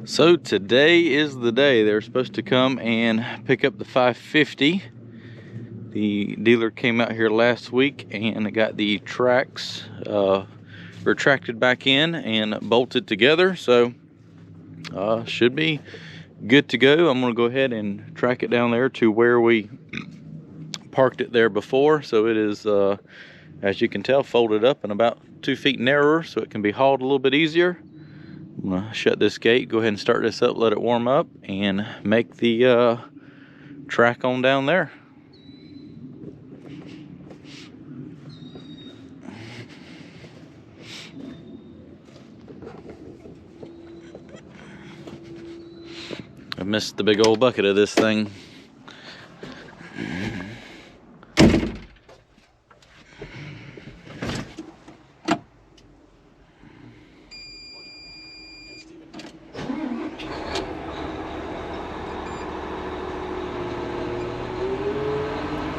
So today is the day they're supposed to come and pick up the 550. The dealer came out here last week and got the tracks retracted back in and bolted together, so should be good to go. I'm going to go ahead and track it down there to where we parked it there before. So it is, as you can tell, folded up and about 2 feet narrower, so it can be hauled a little bit easier. I'm gonna shut this gate, go ahead and start this up, let it warm up, and make the track on down there. I missed the big old bucket of this thing.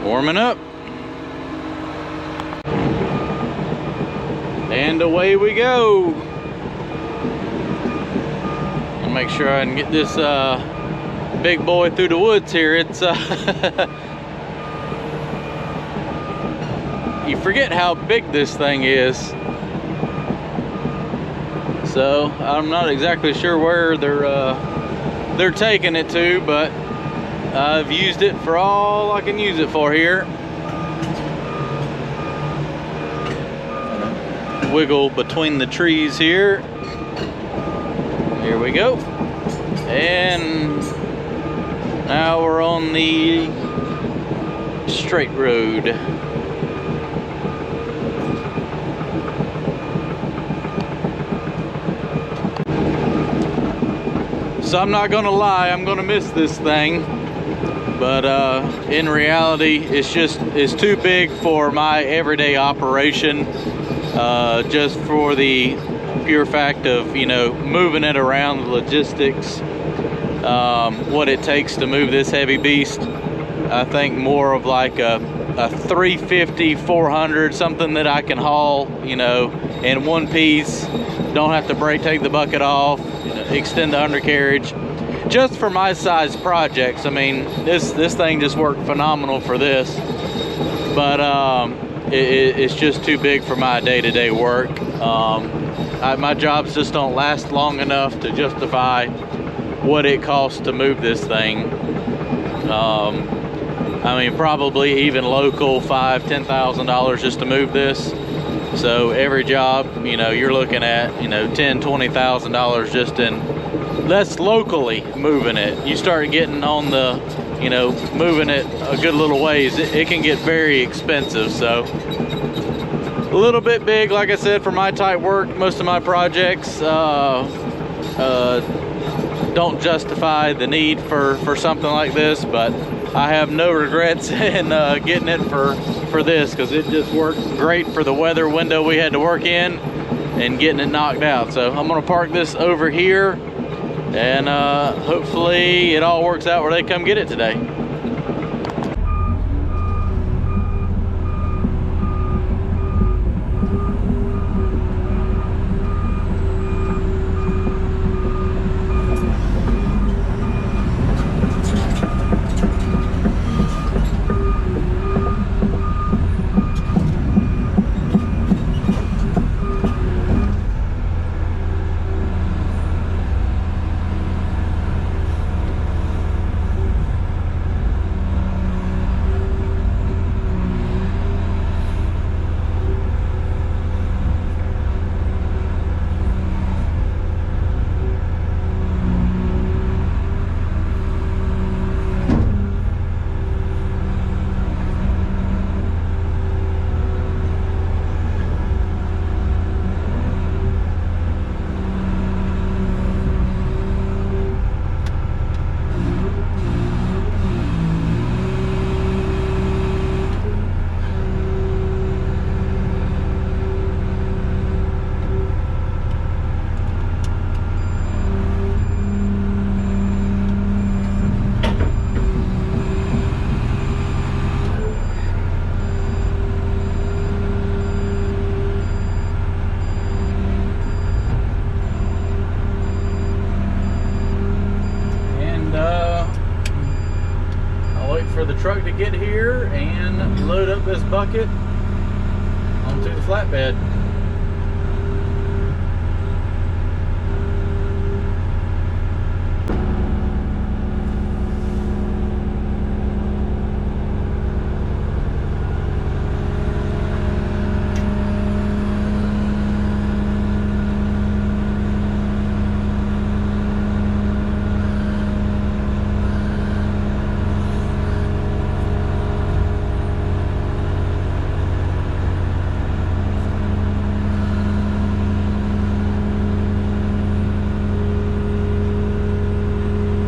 Warming up. And away we go. I'll make sure I can get this big boy through the woods here. It's you forget how big this thing is. So I'm not exactly sure where they're taking it to, but I've used it for all I can use it for here. Wiggle between the trees here. Here we go. And now we're on the straight road. So I'm not gonna lie, I'm gonna miss this thing. But in reality, it's too big for my everyday operation, just for the pure fact of, you know, moving it around, the logistics, what it takes to move this heavy beast. I think more of like a 350, 400, something that I can haul, you know, in one piece, don't have to take the bucket off, you know, extend the undercarriage. Just for my size projects, I mean, this thing just worked phenomenal for this, but it's just too big for my day-to-day work. My jobs just don't last long enough to justify what it costs to move this thing. I mean, probably even local, $5,000, $10,000 just to move this. So every job, you know, you're looking at, you know, $10,000, $20,000 just in. That's locally moving it. You start getting on the, you know, moving it a good little ways, it can get very expensive. So a little bit big, like I said, for my type work. Most of my projects don't justify the need for something like this, but I have no regrets in getting it for this, because it just worked great for the weather window we had to work in and getting it knocked out. So I'm gonna park this over here, and hopefully it all works out where they come get it today. truck to get here and load up this bucket onto the flatbed.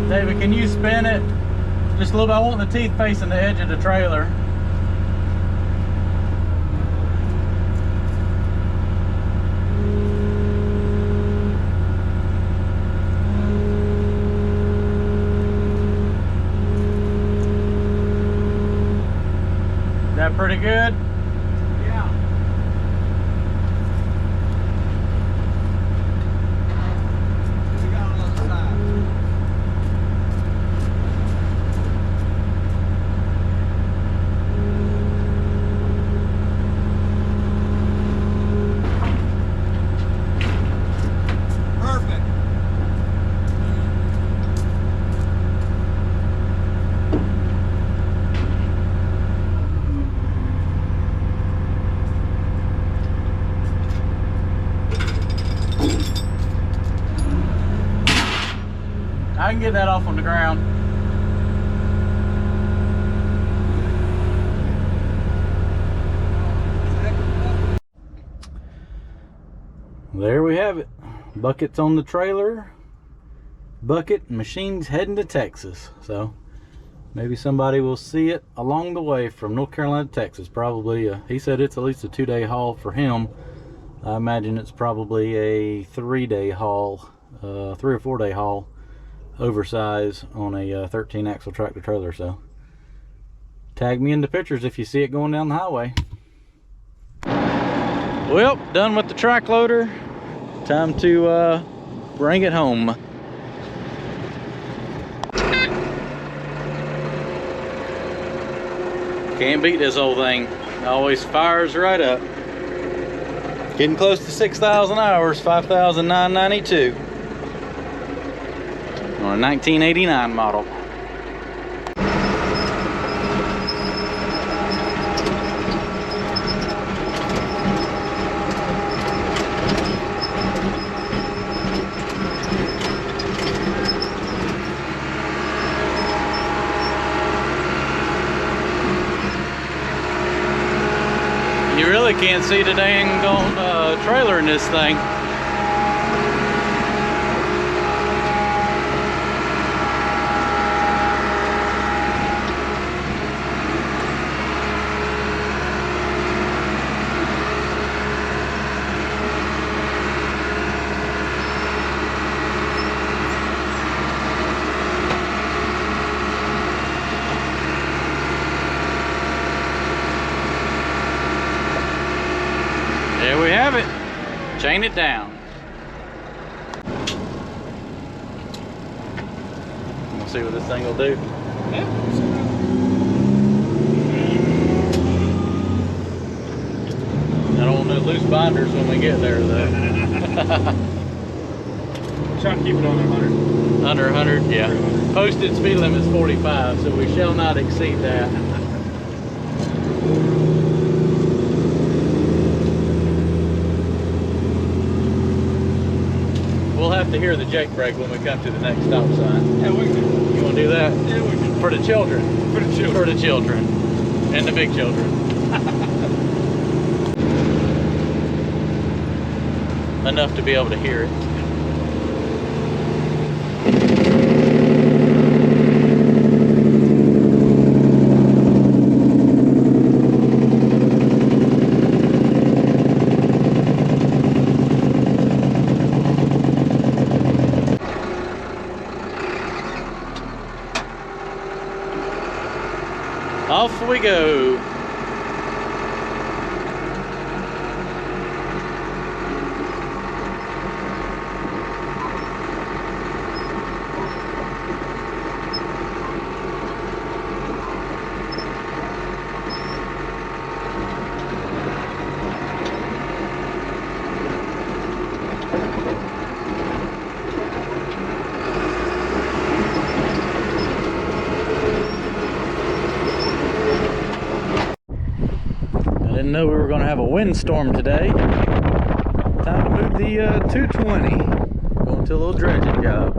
David, can you spin it just a little bit? I want the teeth facing the edge of the trailer. Is that pretty good? Yeah. We got on the other side. Perfect. I can get that off on the ground. There we have it. Buckets on the trailer. Bucket machines heading to Texas. So maybe somebody will see it along the way from North Carolina to Texas. Probably, he said it's at least a 2-day haul for him. I imagine it's probably a 3-day haul, 3 or 4-day haul, oversize on a 13 axle tractor trailer. So tag me in the pictures if you see it going down the highway. Well, done with the track loader. Time to bring it home. Can't beat this old thing. Always fires right up. Getting close to 6,000 hours, 5,992 on a 1989 model. You really can't see the dang trailer in this thing. There we have it. Chain it down. We'll see what this thing will do. Yeah. I don't want no loose binders when we get there, though. Try to keep it under 100. Under 100, yeah. Posted speed limit is 45, so we shall not exceed that. We'll have to hear the Jake brake when we come to the next stop sign. Yeah, we can. You want to do that? Yeah, we can. For the children. For the children. For the children. And the big children. Enough to be able to hear it. Off we go. we're gonna have a windstorm today. Time to move the 220. Going to a little dredging job.